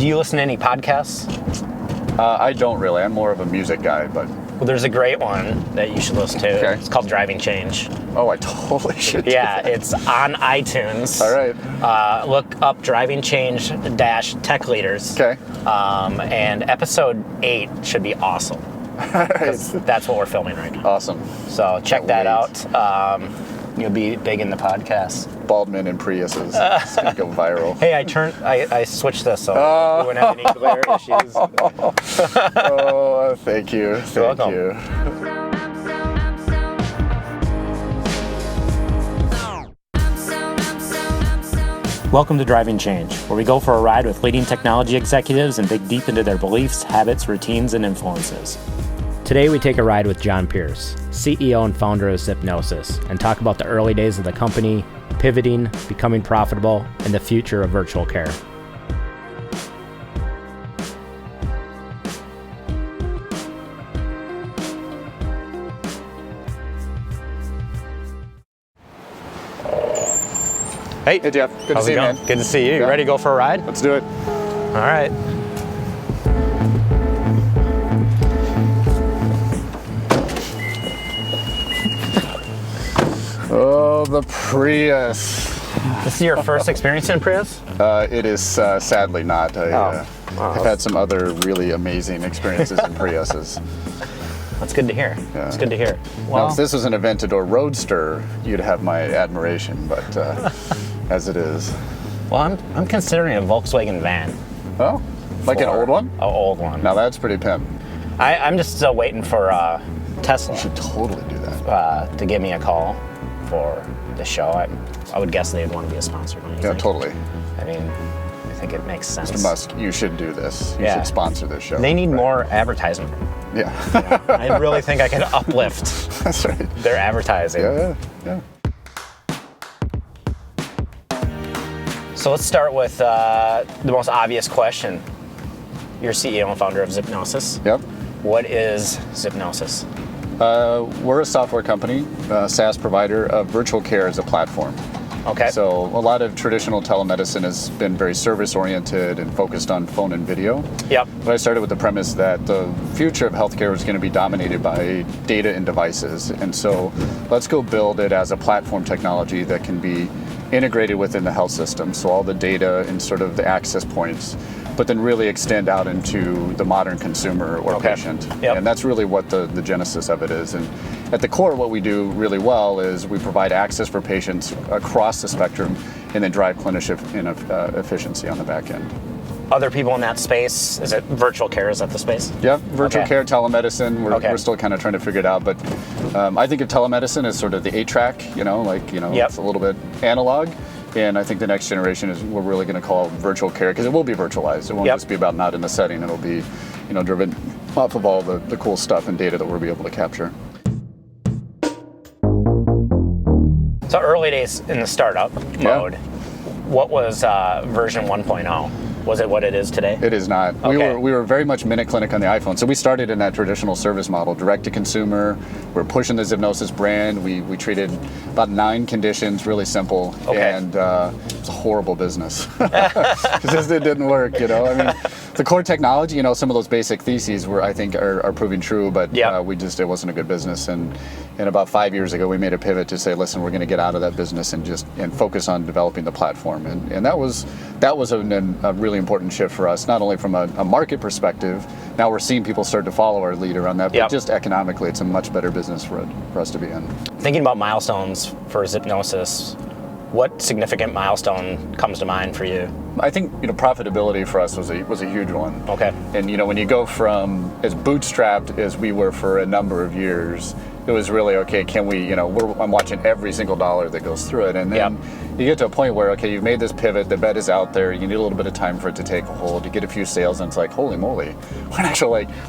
Do you listen to any podcasts? I don't really. I'm more of a music guy, but... Well, there's a great one that you should listen to. Okay. It's called Driving Change. Oh, I totally should. Yeah, it's on iTunes. All right. Look up Driving Change Tech Leaders. Okay. And episode 8 should be awesome. All right. That's what we're filming right now. Awesome. So check that out. You'll be big in the podcast. Bald men and Priuses. It's going to go viral. Hey, I switched this so we wouldn't have any glare issues. Oh, thank you. Thank welcome. you. Welcome to Driving Change, where we go for a ride with leading technology executives and dig deep into their beliefs, habits, routines, and influences. Today we take a ride with Jon Pearce, CEO and founder of Zipnosis, and talk about the early days of the company, pivoting, becoming profitable, and the future of virtual care. Hey, Jeff. Good to see you, man. Good to see you. You Yeah. ready to go for a ride? Let's do it. All right. Oh, the Prius. This is your first experience in Prius? It is sadly not. I've had some other really amazing experiences in Priuses. That's good to hear. Yeah. That's good to hear. Now, Well, if this was an Aventador Roadster, you'd have my admiration, but as it is. well, I'm considering a Volkswagen van. Oh, like an old one? An old one. Now that's pretty pimp. I'm just still waiting for Tesla You should totally do that. to give me a call for the show. I would guess they'd want to be a sponsor. Don't you Yeah, think? totally. I mean, I think it makes sense. Mr. Musk, you should do this. You Yeah. should sponsor this show. They need Right. more advertisement. Yeah. I really think I could uplift That's right. their advertising. Yeah. So let's start with the most obvious question. You're CEO and founder of Zipnosis. Yep. What is Zipnosis? We're a software company, a SaaS provider of virtual care as a platform. Okay. So a lot of traditional telemedicine has been very service-oriented and focused on phone and video. Yep. But I started with the premise that the future of healthcare is going to be dominated by data and devices. And so let's go build it as a platform technology that can be integrated within the health system. So all the data and sort of the access points, but then really extend out into the modern consumer or patient. Yep. And that's really what the genesis of it is. And at the core, what we do really well is we provide access for patients across the spectrum and then drive clinician efficiency on the back end. Other people in that space, is it virtual care? Is that the space? Yeah, virtual Okay. care, telemedicine, Okay. we're still kind of trying to figure it out, but I think of telemedicine as sort of the 8-track, Yep. It's a little bit analog, and I think the next generation is we're really going to call virtual care, because it will be virtualized. It won't Yep. just be about not in the setting, it'll be driven off of all the cool stuff and data that we'll be able to capture. So early days in the startup mode, what was version 1.0? Was it what it is today? It is not. Okay. We were very much Minute Clinic on the iPhone. So we started in that traditional service model, direct to consumer. We're pushing the Zipnosis brand. We treated about 9 conditions, really simple. Okay. And it's a horrible business because it didn't work. I mean, the core technology, some of those basic theses I think are proving true, but Yep. it wasn't a good business. And about 5 years ago, we made a pivot to say, listen, we're going to get out of that business and focus on developing the platform. And that was a really important shift for us, not only from a market perspective. Now we're seeing people start to follow our lead around that, but Yep. just economically, it's a much better business for us to be in. Thinking about milestones for Zipnosis, what significant milestone comes to mind for you? I think profitability for us was a huge one. Okay. And when you go from as bootstrapped as we were for a number of years, it was really okay. Can we? I'm watching every single dollar that goes through it, and then you get to a point where you've made this pivot. The bet is out there. You need a little bit of time for it to take hold. You get a few sales, and it's like, holy moly,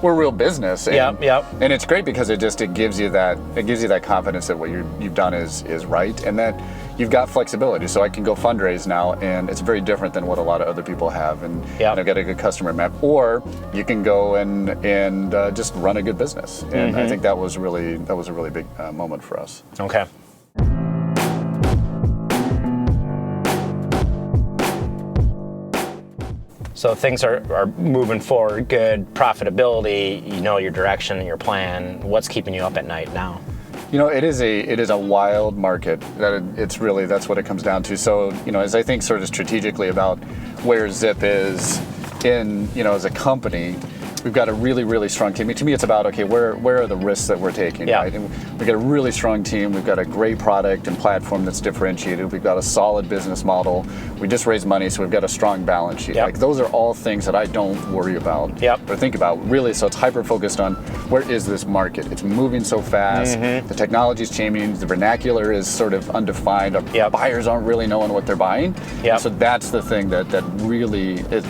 we're a real business. And, and it's great because it gives you that confidence that what you've done is right, and that you've got flexibility. So I can go fundraise now, and it's very different than what a lot of other people have, and I've got a good customer map. Or you can go and just run a good business, and I think that was a really big moment for us. Okay. So things are moving forward, good profitability, you know your direction and your plan. What's keeping you up at night now? It is a wild market. That's what it comes down to. So, as I think sort of strategically about where Zip is in, as a company, we've got a really, really strong team. To me, it's about, okay, where are the risks that we're taking, right? And we've got a really strong team. We've got a great product and platform that's differentiated. We've got a solid business model. We just raised money, so we've got a strong balance sheet. Like, those are all things that I don't worry about or think about, really. So it's hyper-focused on where is this market? It's moving so fast. The technology's changing. The vernacular is sort of undefined. Buyers aren't really knowing what they're buying. So that's the thing that really is,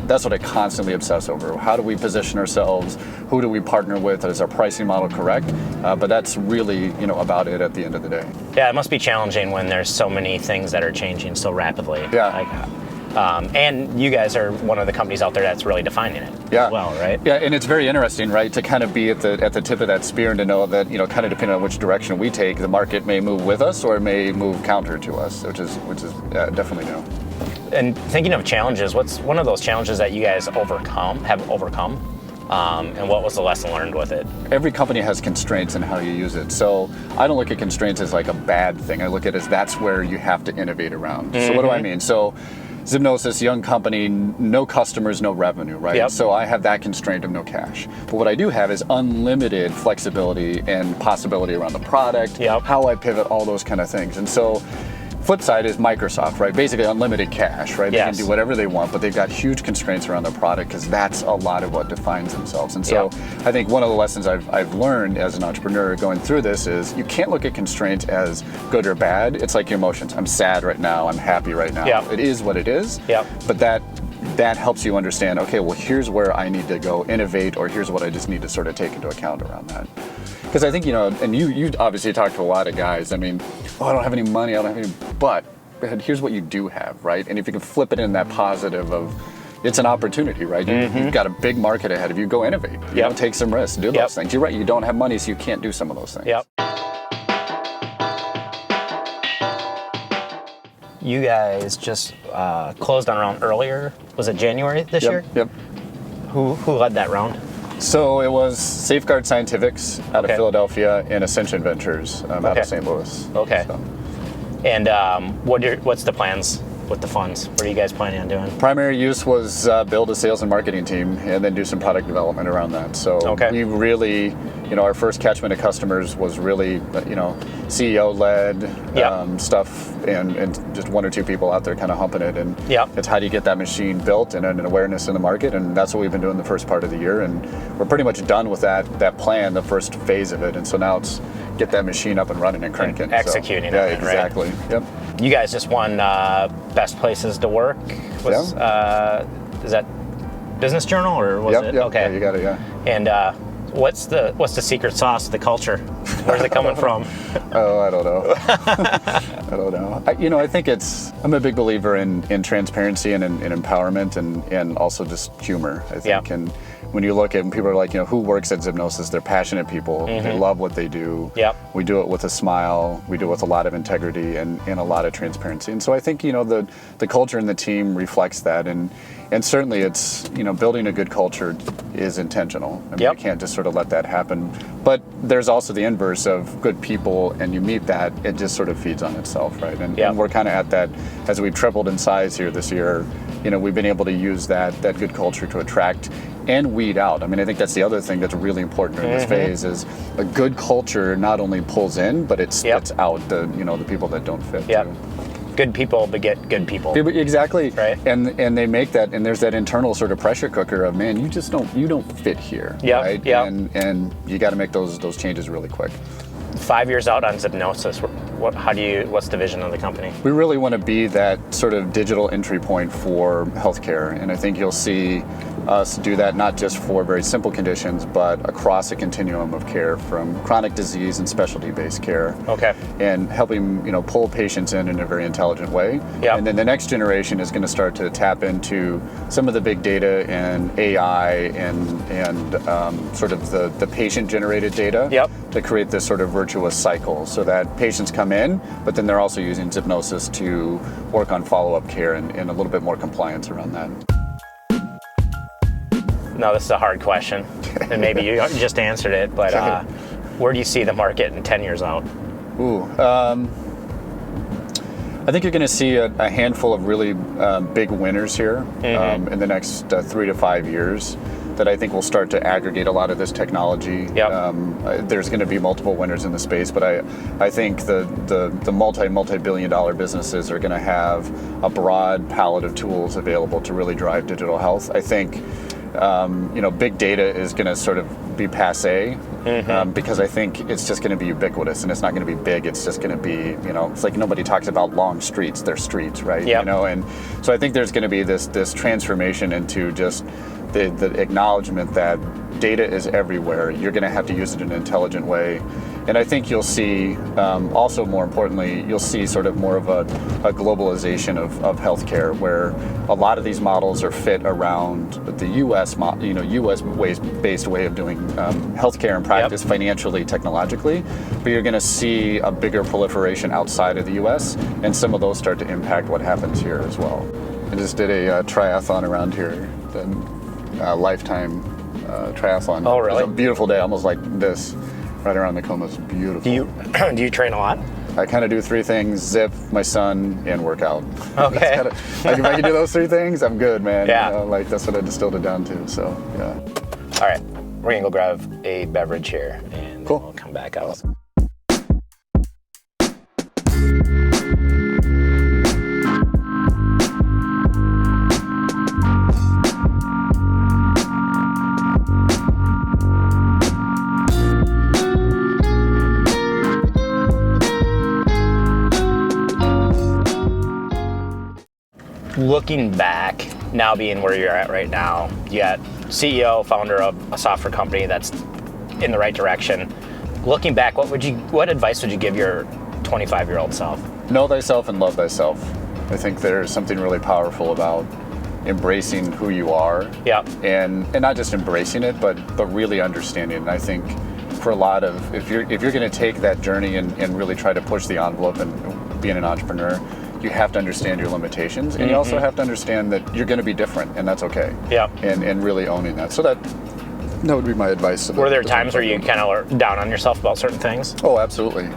that's what I constantly obsess over. How do we position ourselves? Who do we partner with? Is our pricing model correct? But that's really, about it at the end of the day. Yeah, it must be challenging when there's so many things that are changing so rapidly. And you guys are one of the companies out there that's really defining it as well, right? Yeah, and it's very interesting, right, to kind of be at the tip of that spear and to know that, kind of depending on which direction we take, the market may move with us or it may move counter to us, which is definitely new. And thinking of challenges, what's one of those challenges that you guys have overcome? And what was the lesson learned with it? Every company has constraints in how you use it. So I don't look at constraints as like a bad thing. I look at it as that's where you have to innovate around. So what do I mean? So Zipnosis, young company, no customers, no revenue, right? So I have that constraint of no cash. But what I do have is unlimited flexibility and possibility around the product, how I pivot, all those kind of things. And so flip side is Microsoft, right? Basically unlimited cash, right? They can do whatever they want, but they've got huge constraints around their product because that's a lot of what defines themselves. And so I think one of the lessons I've learned as an entrepreneur going through this is you can't look at constraints as good or bad. It's like your emotions. I'm sad right now. I'm happy right now. It is what it is. But that helps you understand, okay, well, here's where I need to go innovate, or here's what I just need to sort of take into account around that. Because I think, and you obviously talk to a lot of guys. I mean, I don't have any money, but here's what you do have, right? And if you can flip it in that positive of, it's an opportunity, right? You've got a big market ahead of you, go innovate. Take some risks, do those things. You're right, you don't have money, so you can't do some of those things. You guys just closed on a round earlier. Was it January this year? Who led that round? So it was Safeguard Scientifics out of Philadelphia and Ascension Ventures out of St. Louis. So. And what's the plans with the funds? What are you guys planning on doing? Primary use was build a sales and marketing team and then do some product development around that. So we really, our first catchment of customers was really, CEO-led stuff and just one or two people out there kind of humping it. And it's how do you get that machine built and an awareness in the market. And that's what we've been doing the first part of the year. And we're pretty much done with that plan, the first phase of it. And so now it's get that machine up and running and cranking. And executing it, exactly. Right? You guys just won Best Places to Work. Is that Business Journal or was it? Okay. Yeah, you got it, And what's the secret sauce of the culture? Where's it coming from? I don't know. I don't know. I think I'm a big believer in transparency and in empowerment and also just humor, I think. And when you look at people are like, who works at Zipnosis? They're passionate people. They love what they do. We do it with a smile. We do it with a lot of integrity and a lot of transparency. And so I think, the culture in the team reflects that. And certainly it's, building a good culture is intentional. I mean, you can't just sort of let that happen. But there's also the inverse of good people and you meet that, it just sort of feeds on itself, right? And we're kind of at that, as we've tripled in size here this year, we've been able to use that good culture to attract and weed out. I mean, I think that's the other thing that's really important during this phase is a good culture not only pulls in, but it spits out the people that don't fit too. Good people beget good people. Exactly. Right. And they make that, and there's that internal sort of pressure cooker of, man, you don't fit here. Right? And you got to make those changes really quick. 5 years out on Zipnosis, what's the vision of the company? We really want to be that sort of digital entry point for healthcare, and I think you'll see us do that not just for very simple conditions, but across a continuum of care from chronic disease and specialty-based care. And helping pull patients in a very intelligent way. And then the next generation is going to start to tap into some of the big data and AI and sort of the patient-generated data to create this sort of virtuous cycle so that patients come in, but then they're also using Zipnosis to work on follow-up care and a little bit more compliance around that. Now this is a hard question, and maybe you just answered it, but where do you see the market in 10 years out? I think you're going to see a handful of really big winners here in the next 3 to 5 years that I think will start to aggregate a lot of this technology. There's going to be multiple winners in the space, but I think the multi-billion dollar businesses are going to have a broad palette of tools available to really drive digital health. I think big data is going to sort of be passé because I think it's just going to be ubiquitous, and it's not going to be big. It's just going to be, it's like nobody talks about long streets. They're streets, right? And so I think there's going to be this transformation into just the acknowledgement that data is everywhere. You're going to have to use it in an intelligent way. And I think you'll see, also more importantly, you'll see sort of more of a globalization of healthcare, where a lot of these models are fit around the U.S. US-based way of doing healthcare and practice financially, technologically. But you're going to see a bigger proliferation outside of the U.S., and some of those start to impact what happens here as well. I just did a triathlon around here, the Lifetime triathlon. Oh, really? It was a beautiful day, almost like this. Right around the Coma is beautiful. Do you train a lot? I kind of do 3 things: zip, my son, and workout. Okay. If I can do those 3 things, I'm good, man. Yeah. That's what I distilled it down to. So yeah. All right, we're gonna go grab a beverage here, and cool. We'll come back out. Looking back, now being where you're at right now, you got CEO, founder of a software company that's in the right direction. Looking back, what advice would you give your 25-year-old self? Know thyself and love thyself. I think there's something really powerful about embracing who you are. And not just embracing it, but really understanding it. And I think for a lot of, if you're going to take that journey and really try to push the envelope and being an entrepreneur, you have to understand your limitations, and you also have to understand that you're going to be different, and that's okay. And really owning that. So that would be my advice. Were there times where you kind of were down on yourself about certain things? Oh, absolutely.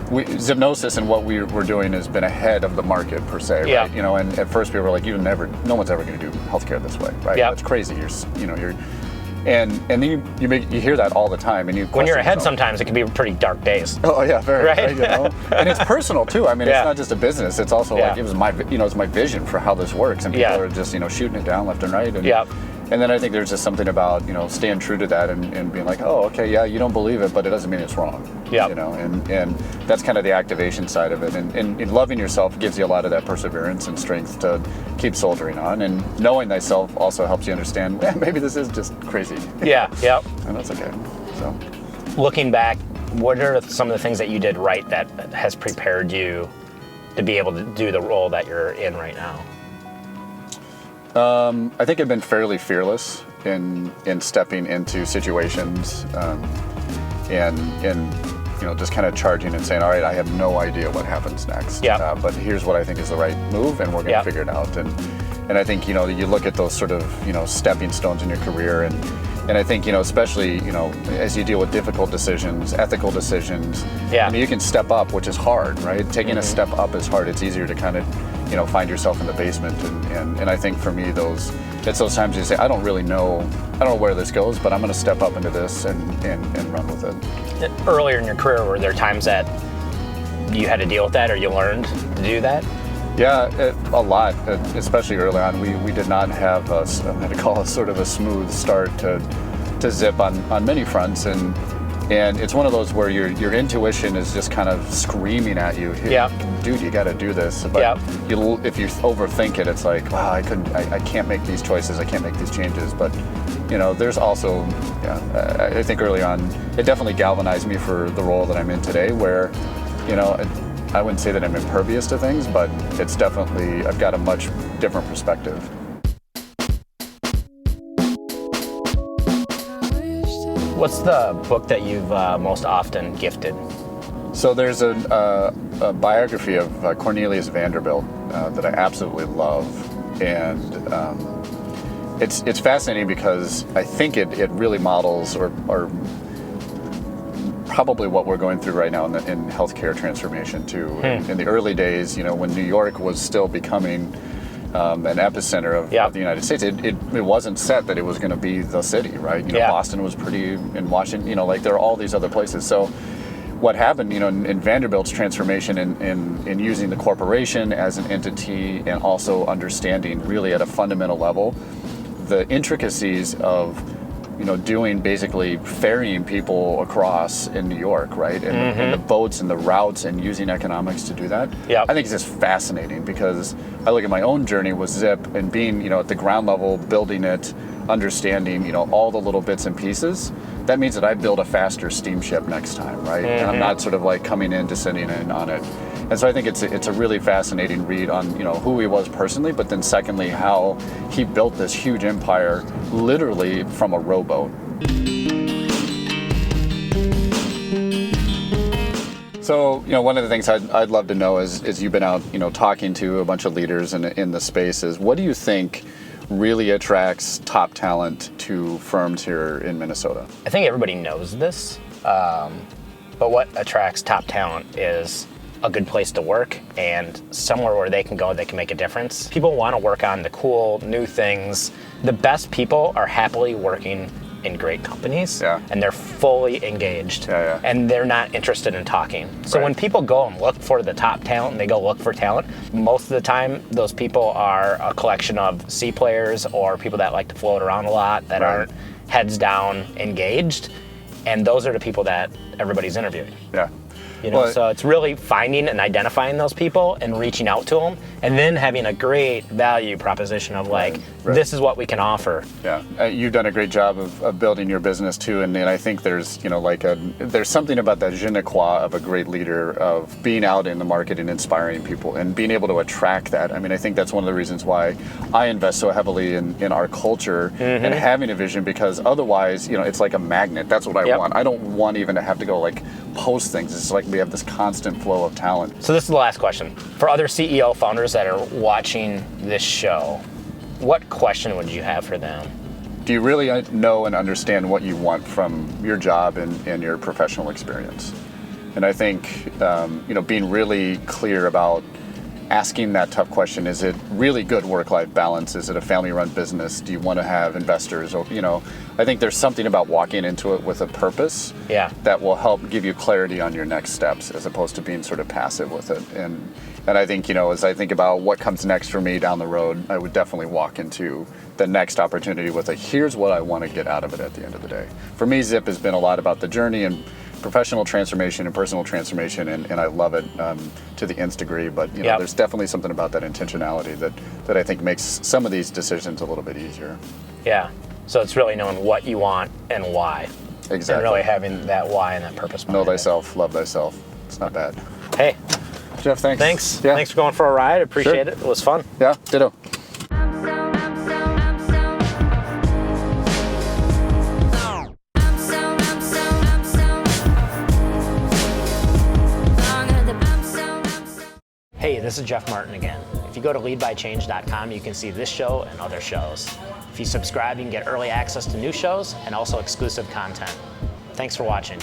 Zipnosis and what we're doing has been ahead of the market per se, right? And at first we were like, no one's ever going to do healthcare this way, right? That's crazy. And then you hear that all the time, and when you're ahead, sometimes it can be pretty dark days. Oh yeah, very. Right. And it's personal too. It's not just a business. It's also like it was it's my vision for how this works, and people are just shooting it down left and right. And then I think there's just something about staying true to that and being like, oh, okay, yeah, you don't believe it, but it doesn't mean it's wrong. And that's kind of the activation side of it. And loving yourself gives you a lot of that perseverance and strength to keep soldiering on. And knowing thyself also helps you understand, maybe this is just crazy. And that's okay. So, looking back, what are some of the things that you did right that has prepared you to be able to do the role that you're in right now? I think I've been fairly fearless in stepping into situations and just kind of charging and saying, all right, I have no idea what happens next. But here's what I think is the right move, and we're going to figure it out. And I think, you look at those sort of, stepping stones in your career, and I think, especially, as you deal with difficult decisions, ethical decisions, you can step up, which is hard, right? Taking a step up is hard. It's easier to kind of, find yourself in the basement. And I think for me, it's those times you say, I don't know where this goes, but I'm going to step up into this and run with it. Earlier in your career, were there times that you had to deal with that, or you learned to do that? Yeah, a lot, especially early on. We did not have I'm going to call it sort of a smooth start to Zip on many fronts, and it's one of those where your intuition is just kind of screaming at you, hey, dude, you got to do this. But if you overthink it, it's like, wow, I can't make these choices, I can't make these changes. But there's also, I think early on, it definitely galvanized me for the role that I'm in today, where I wouldn't say that I'm impervious to things, but it's definitely, I've got a much different perspective. What's the book that you've most often gifted? So there's a biography of Cornelius Vanderbilt that I absolutely love, and It's fascinating because I think it really models or probably what we're going through right now in healthcare transformation too. In the early days, when New York was still becoming an epicenter of the United States, it wasn't set that it was going to be the city, right? Boston was pretty, in Washington, like there are all these other places. So what happened, in Vanderbilt's transformation in using the corporation as an entity and also understanding really at a fundamental level the intricacies of doing basically ferrying people across in New York, right? And the boats and the routes and using economics to do that. I think it's just fascinating because I look at my own journey with Zip and being, at the ground level, building it, understanding, all the little bits and pieces. That means that I build a faster steamship next time, right? And I'm not sort of like coming in, descending in on it. And so I think it's a really fascinating read on who he was personally, but then secondly how he built this huge empire literally from a rowboat. So one of the things I'd love to know is you've been out talking to a bunch of leaders in the space is what do you think really attracts top talent to firms here in Minnesota? I think everybody knows this, but what attracts top talent is a good place to work and somewhere where they can go, they can make a difference. People want to work on the cool new things. The best people are happily working in great companies and they're fully engaged and they're not interested in talking. So when people go and look for the top talent and they go look for talent, most of the time those people are a collection of C players or people that like to float around a lot that aren't heads down engaged, and those are the people that everybody's interviewing. So it's really finding and identifying those people and reaching out to them and then having a great value proposition of this is what we can offer. You've done a great job of building your business too, and I think there's there's something about that je ne quoi of a great leader of being out in the market and inspiring people and being able to attract that. I mean, I think that's one of the reasons why I invest so heavily in our culture and having a vision, because otherwise it's like a magnet. That's what I want. I don't want even to have to go post things. It's like we have this constant flow of talent. So this is the last question. For other CEO founders that are watching this show, what question would you have for them? Do you really know and understand what you want from your job and your professional experience? And I think, being really clear about asking that tough question, is it really good work-life balance? Is it a family-run business? Do you want to have investors? Or, I think there's something about walking into it with a purpose that will help give you clarity on your next steps as opposed to being sort of passive with it. And I think, as I think about what comes next for me down the road, I would definitely walk into the next opportunity with here's what I want to get out of it at the end of the day. For me, Zip has been a lot about the journey and professional transformation and personal transformation, and I love it to the nth degree, but there's definitely something about that intentionality that I think makes some of these decisions a little bit easier. So it's really knowing what you want and why. Exactly. And really having that why and that purpose behind Know thyself, love thyself. It's not bad. Hey. Jeff, thanks. Thanks for going for a ride. I appreciate it. It was fun. Yeah, ditto. Hey, this is Jeff Martin again. If you go to leadbychange.com, you can see this show and other shows. If you subscribe, you can get early access to new shows and also exclusive content. Thanks for watching.